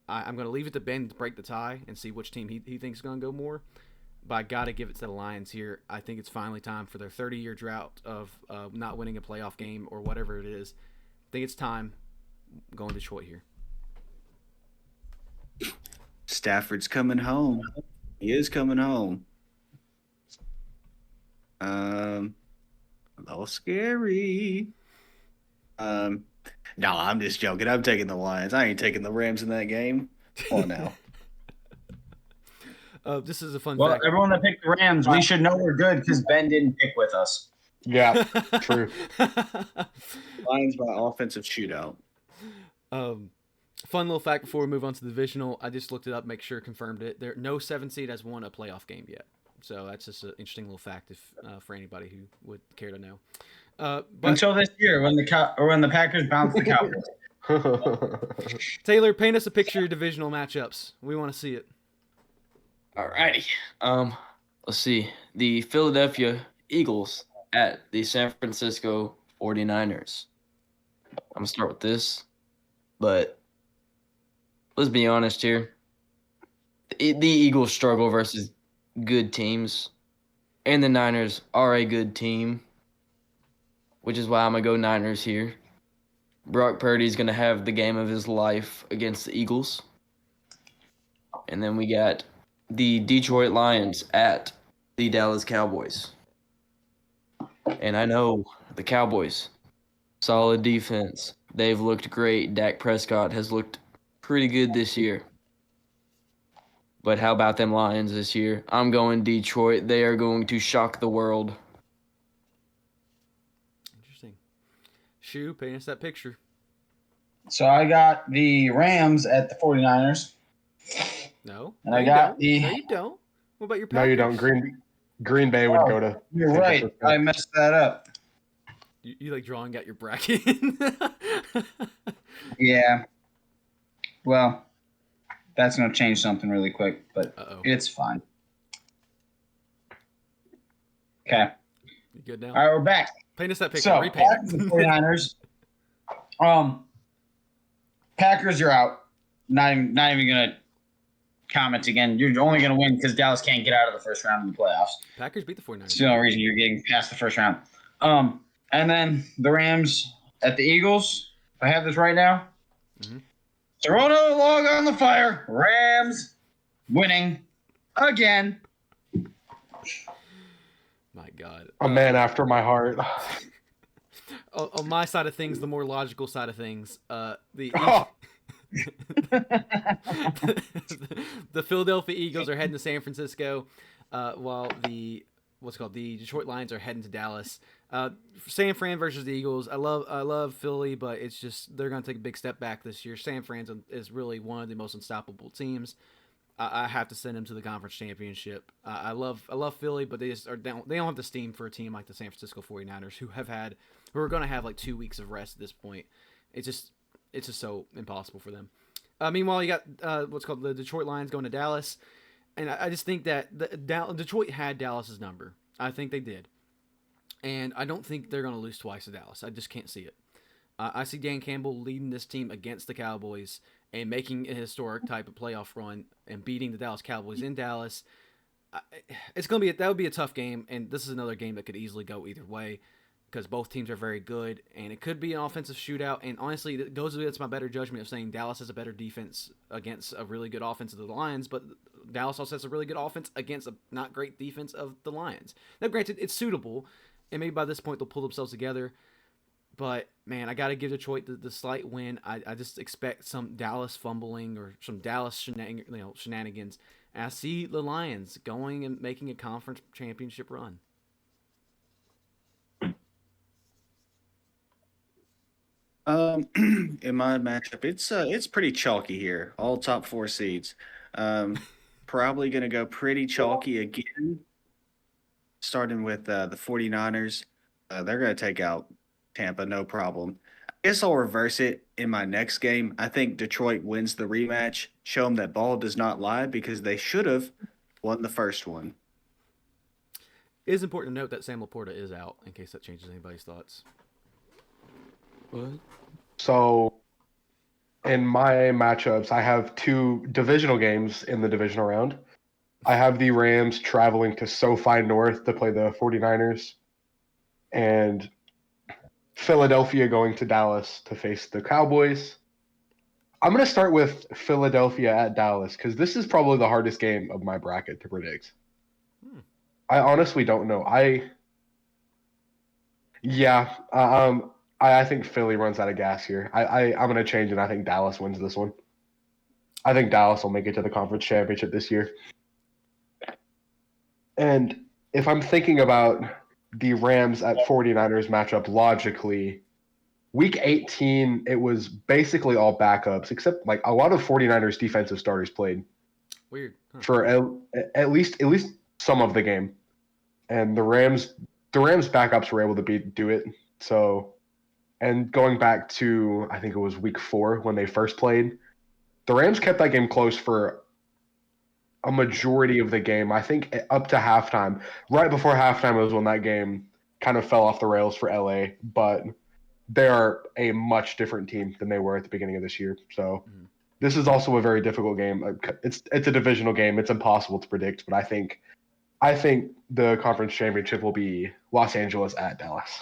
I'm going to leave it to Ben to break the tie and see which team he thinks is going to go more. But I got to give it to the Lions here. I think it's finally time for their 30-year drought of not winning a playoff game or whatever it is. I think it's time. I'm going Detroit here. Stafford's coming home. He is coming home. A little scary. No, I'm just joking. I'm taking the Lions. I ain't taking the Rams in that game. Come on now. This is a fun Well, fact. everyone that picked the Rams, we should know we're good because Ben didn't pick with us. Yeah, true. Lions by offensive shootout. Fun little fact before we move on to the divisional. I just looked it up, make sure confirmed it. No 7 seed has won a playoff game yet. So that's just an interesting little fact if for anybody who would care to know. But Until this year, when the Packers bounce the Cowboys. Taylor, paint us a picture of your divisional matchups. We want to see it. Alrighty. Let's see. The Philadelphia Eagles at the San Francisco 49ers. I'm gonna start with this, but let's be honest here. The Eagles struggle versus good teams, and the Niners are a good team, which is why I'm gonna go Niners here. Brock Purdy's gonna have the game of his life against the Eagles, and then we got the Detroit Lions at the Dallas Cowboys. And I know the Cowboys, solid defense. They've looked great. Dak Prescott has looked pretty good this year. But how about them Lions this year? I'm going Detroit. They are going to shock the world. Interesting. Shu, paint us that picture. So I got the Rams at the 49ers. No. And no, I got you don't. No, you don't. What about your No, Packers? you don't. Green Bay would go to. You're San right. Francisco. I messed that up. You like drawing out your bracket. Yeah. Well, that's going to change something really quick, but Uh-oh. it's fine. Okay. You good now? All right, we're back. Paint us that picture. So, Repaint Packers it. and 49ers. Packers, you're out. Not even going to comment again. You're only going to win because Dallas can't get out of the first round of the playoffs. Packers beat the 49ers. It's the only reason you're getting past the first round. And then the Rams at the Eagles. If I have this right now. Mhm. Throw another log on the fire. Rams winning again. My God. A man after my heart. On my side of things, the more logical side of things, the Oh. the Philadelphia Eagles are heading to San Francisco, while the Detroit Lions are heading to Dallas. San Fran versus the Eagles. I love Philly, but it's just they're going to take a big step back this year. San Fran is really one of the most unstoppable teams. I have to send them to the conference championship. I love Philly, but they just are down. They don't have the steam for a team like the San Francisco 49ers, who are going to have like 2 weeks of rest at this point. It's just so impossible for them. Meanwhile, you got the Detroit Lions going to Dallas, and I just think that Detroit had Dallas's number. I think they did, and I don't think they're going to lose twice to Dallas. I just can't see it. I see Dan Campbell leading this team against the Cowboys and making a historic type of playoff run and beating the Dallas Cowboys in Dallas. That would be a tough game, and this is another game that could easily go either way because both teams are very good, and it could be an offensive shootout. And honestly, it goes against my better judgment of saying Dallas has a better defense against a really good offense of the Lions, but Dallas also has a really good offense against a not great defense of the Lions. Now, granted, it's suitable, and maybe by this point they'll pull themselves together. But, man, I got to give Detroit the slight win. I just expect some Dallas fumbling or some Dallas shenanigans. And I see the Lions going and making a conference championship run. In my matchup, it's pretty chalky here. All top 4 seeds. Probably going to go pretty chalky again. Starting with the 49ers. They're going to take out Tampa, no problem. I guess I'll reverse it in my next game. I think Detroit wins the rematch. Show them that ball does not lie because they should have won the first one. It is important to note that Sam Laporta is out, in case that changes anybody's thoughts. What? So, in my matchups, I have 2 divisional games in the divisional round. I have the Rams traveling to SoFi North to play the 49ers, and Philadelphia going to Dallas to face the Cowboys. I'm going to start with Philadelphia at Dallas because this is probably the hardest game of my bracket to predict. I honestly don't know. I think Philly runs out of gas here. I'm going to change it. I think Dallas wins this one. I think Dallas will make it to the conference championship this year. And if I'm thinking about the Rams at 49ers matchup logically, week 18, it was basically all backups, except like a lot of 49ers defensive starters played Weird. Huh. for at least some of the game, and the Rams backups were able to do it. So, and going back to I think it was week 4 when they first played, the Rams kept that game close for a majority of the game. I think up to halftime. Right before halftime was when that game kind of fell off the rails for LA, but they are a much different team than they were at the beginning of this year. So this is also a very difficult game. It's a divisional game. It's impossible to predict, but I think the conference championship will be Los Angeles at Dallas.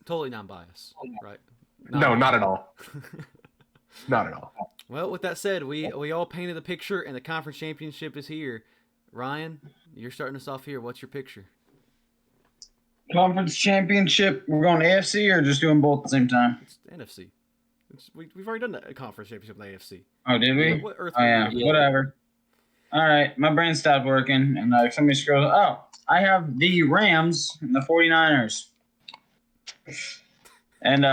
Totally non-biased, right? No, not at all. Not at all. Well, with that said, we all painted the picture, and the conference championship is here. Ryan, you're starting us off here. What's your picture? Conference championship. We're going AFC or just doing both at the same time? It's the NFC. We've already done the conference championship in the AFC. Oh, did we? What earth Oh, yeah. movie? Whatever. All right. My brain stopped working, and somebody scrolled. Oh, I have the Rams and the 49ers. And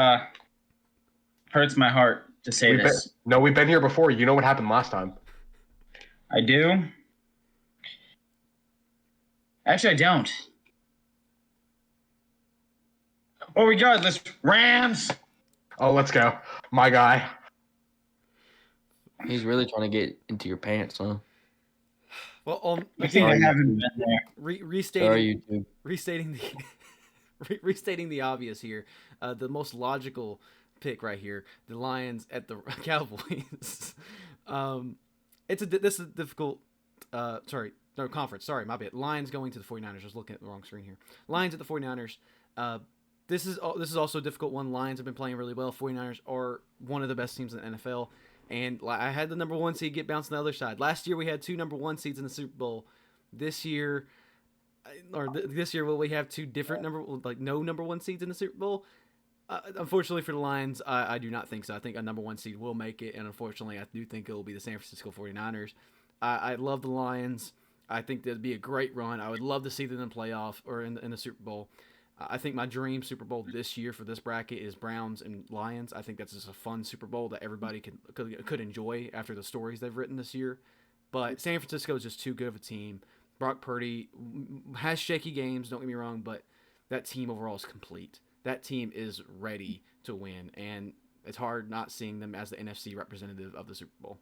hurts my heart to say this. We've been here before. You know what happened last time. I do. Actually, I don't. Oh, regardless, Rams. Oh, let's go. My guy. He's really trying to get into your pants, huh? Well, I think I haven't been there. restating YouTube. restating the obvious here. The most logical pick right here: the Lions at the Cowboys. This is a difficult. Conference. Sorry, my bad. Lions going to the 49ers. I was looking at the wrong screen here. Lions at the 49ers. This is also a difficult one. Lions have been playing really well. 49ers are one of the best teams in the NFL. And I had the number 1 seed get bounced on the other side. Last year we had 2 number 1 seeds in the Super Bowl. This year, will we have 2 different no number 1 seeds in the Super Bowl? Unfortunately for the Lions, I do not think so. I think a number 1 seed will make it, and unfortunately I do think it will be the San Francisco 49ers. I love the Lions. I think that'd be a great run. I would love to see them in the playoff or in the Super Bowl. I think my dream Super Bowl this year for this bracket is Browns and Lions. I think that's just a fun Super Bowl that everybody could enjoy after the stories they've written this year. But San Francisco is just too good of a team. Brock Purdy has shaky games, don't get me wrong, but that team overall is complete. That team is ready to win, and it's hard not seeing them as the NFC representative of the Super Bowl.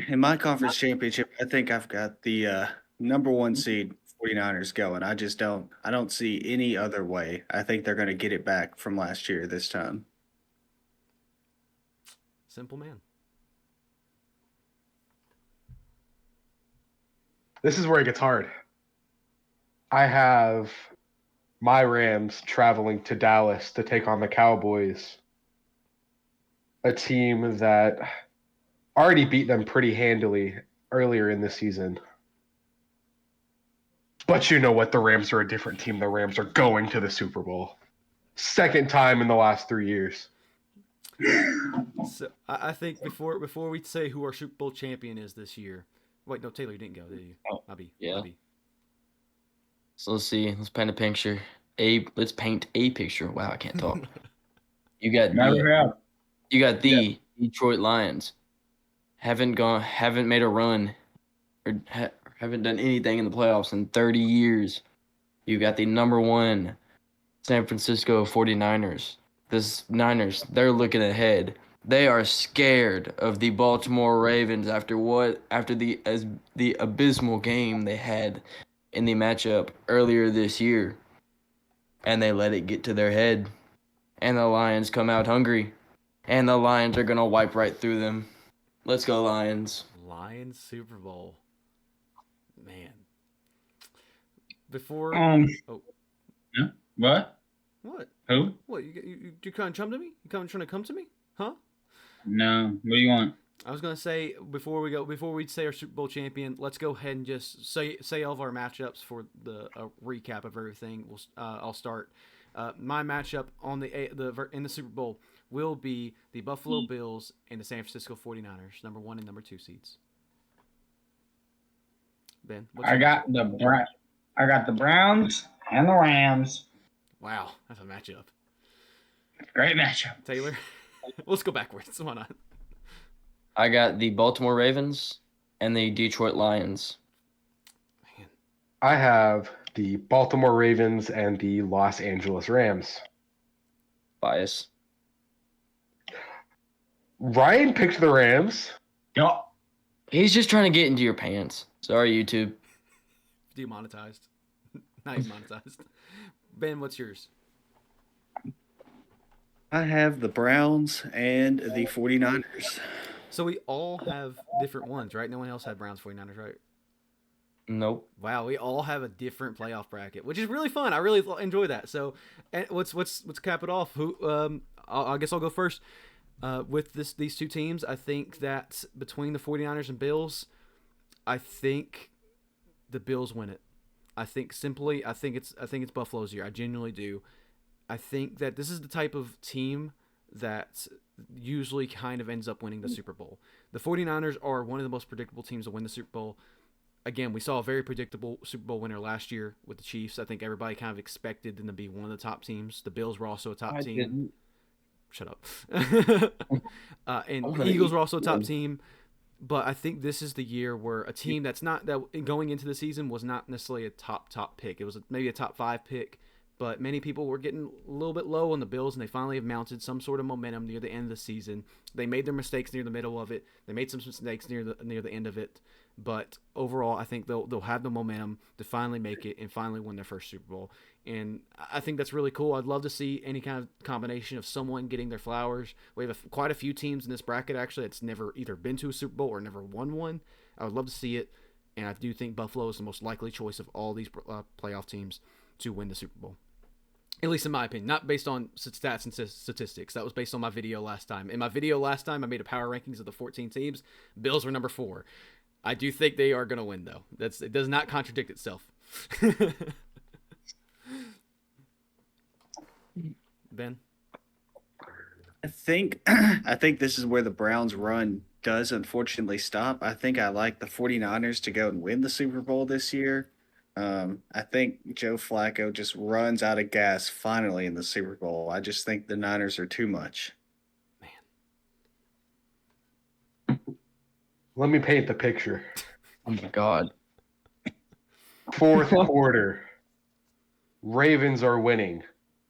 In my conference championship, I think I've got the number 1 seed 49ers going. I don't see any other way. I think they're going to get it back from last year this time. Simple man. This is where it gets hard. I have my Rams traveling to Dallas to take on the Cowboys, a team that already beat them pretty handily earlier in the season. But you know what? The Rams are a different team. The Rams are going to the Super Bowl. Second time in the last 3 years. So I think before we say who our Super Bowl champion is this year. Wait, no, Taylor, you didn't go, did you? Oh, Maybe. yeah. Maybe. So let's see. Let's paint a picture. Let's paint a picture. Wow, I can't talk. You got the Detroit Lions. Haven't made a run or haven't done anything in the playoffs in 30 years. You got the number 1 San Francisco 49ers. This Niners, they're looking ahead. They are scared of the Baltimore Ravens after the abysmal game they had in the matchup earlier this year. And they let it get to their head. And the Lions come out hungry. And the Lions are going to wipe right through them. Let's go, Lions. Lions Super Bowl. Man. Before. Yeah. What? What? Who? What? You kind of trying to come to me? Huh? No. What do you want? I was gonna say before we say our Super Bowl champion, let's go ahead and just say all of our matchups for the recap of everything. I'll start. My matchup in the Super Bowl will be the Buffalo Bills and the San Francisco 49ers, number 1 and number 2 seeds. Ben, I got the Browns and the Rams. Wow, that's a matchup. Great matchup. Taylor, let's go backwards. Why not? I got the Baltimore Ravens and the Detroit Lions. I have the Baltimore Ravens and the Los Angeles Rams. Bias. Ryan picked the Rams. Yo, He's just trying to get into your pants. Sorry, YouTube. Demonetized. Not even monetized. Ben, what's yours? I have the Browns and the 49ers. So we all have different ones, right? No one else had Browns 49ers, right? Nope. Wow, we all have a different playoff bracket, which is really fun. I really enjoy that. So, and let's cap it off. I guess I'll go first. With these two teams, I think that between the 49ers and Bills, I think the Bills win it. I think it's Buffalo's year. I genuinely do. I think that this is the type of team that usually kind of ends up winning the Super Bowl. The 49ers are one of the most predictable teams to win the Super Bowl. Again, we saw a very predictable Super Bowl winner last year with the Chiefs. I think everybody kind of expected them to be one of the top teams. The Bills were also a top team. Didn't. Shut up. And the Eagles were also a top team. But I think this is the year where a team that going into the season was not necessarily a top pick. It was maybe a top 5 pick. But many people were getting a little bit low on the Bills, and they finally have mounted some sort of momentum near the end of the season. They made their mistakes near the middle of it. They made some mistakes near the end of it. But overall, I think they'll have the momentum to finally make it and finally win their first Super Bowl. And I think that's really cool. I'd love to see any kind of combination of someone getting their flowers. We have quite a few teams in this bracket, actually, that's never either been to a Super Bowl or never won one. I would love to see it. And I do think Buffalo is the most likely choice of all these playoff teams to win the Super Bowl. At least in my opinion, not based on stats and statistics. That was based on my video last time. In my video last time, I made a power rankings of the 14 teams. Bills were number 4. I do think they are going to win, though. It does not contradict itself. Ben? I think this is where the Browns' run does unfortunately stop. I think I like the 49ers to go and win the Super Bowl this year. I think Joe Flacco just runs out of gas finally in the Super Bowl. I just think the Niners are too much. Let me paint the picture. Oh my God. Fourth quarter. Ravens are winning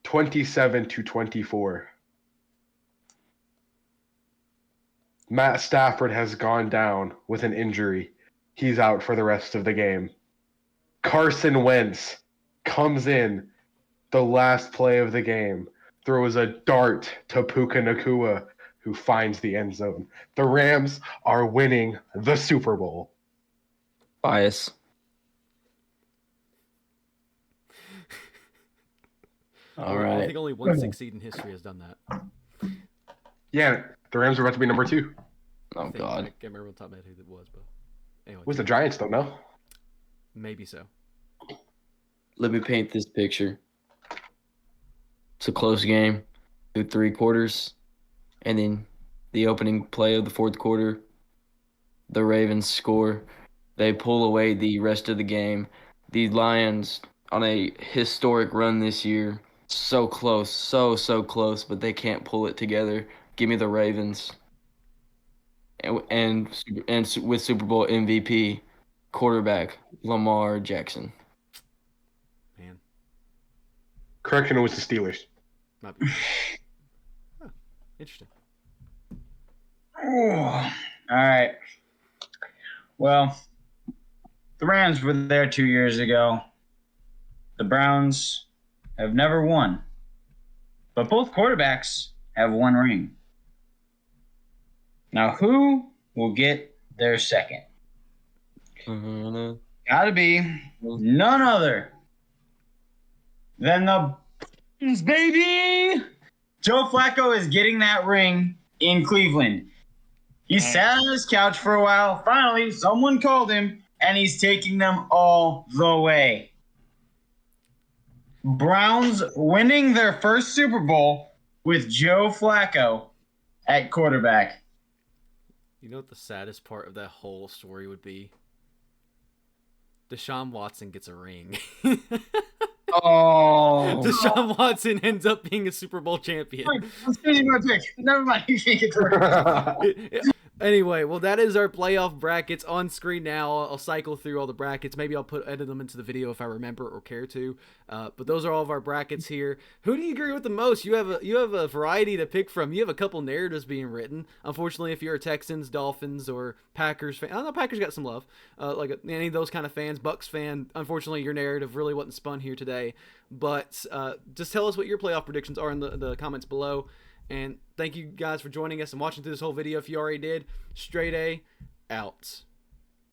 27-24. Matt Stafford has gone down with an injury. He's out for the rest of the game. Carson Wentz comes in the last play of the game, throws a dart to Puka Nacua, who finds the end zone. The Rams are winning the Super Bowl. Bias. All I right. think only one 6 seed in history has done that. Yeah, the Rams are about to be number 2. I Oh think. God. I can't remember on top of my head who it was, but anyway. It was the Giants, though, no? Maybe so. Let me paint this picture. It's a close game through 3 quarters, and then the opening play of the 4th quarter, the Ravens score. They pull away the rest of the game. The Lions on a historic run this year. So close, so close, but they can't pull it together. Give me the Ravens. And with Super Bowl MVP, quarterback Lamar Jackson. Man. Correction, it was the Steelers. Might be. Huh. Interesting. all right. Well, the Rams were there 2 years ago. The Browns have never won, but both quarterbacks have 1 ring. Now, who will get their second? Gotta be none other than the Browns, baby! Joe Flacco is getting that ring in Cleveland. He sat on his couch for a while. Finally, someone called him, and he's taking them all the way. Browns winning their first Super Bowl with Joe Flacco at quarterback. You know what the saddest part of that whole story would be? Deshaun Watson gets a ring. Oh. Deshaun Watson ends up being a Super Bowl champion. Let's finish my pick. Never mind. You can't get the Anyway, well, that is our playoff brackets on screen now. I'll cycle through all the brackets. Maybe I'll edit them into the video if I remember or care to. But those are all of our brackets here. Who do you agree with the most? You have a variety to pick from. You have a couple narratives being written. Unfortunately, if you're a Texans, Dolphins, or Packers fan, I don't know, Packers got some love. Like any of those kind of fans, Bucks fan. Unfortunately, your narrative really wasn't spun here today. But just tell us what your playoff predictions are in the comments below. And thank you guys for joining us and watching through this whole video. If you already did, StraightA out.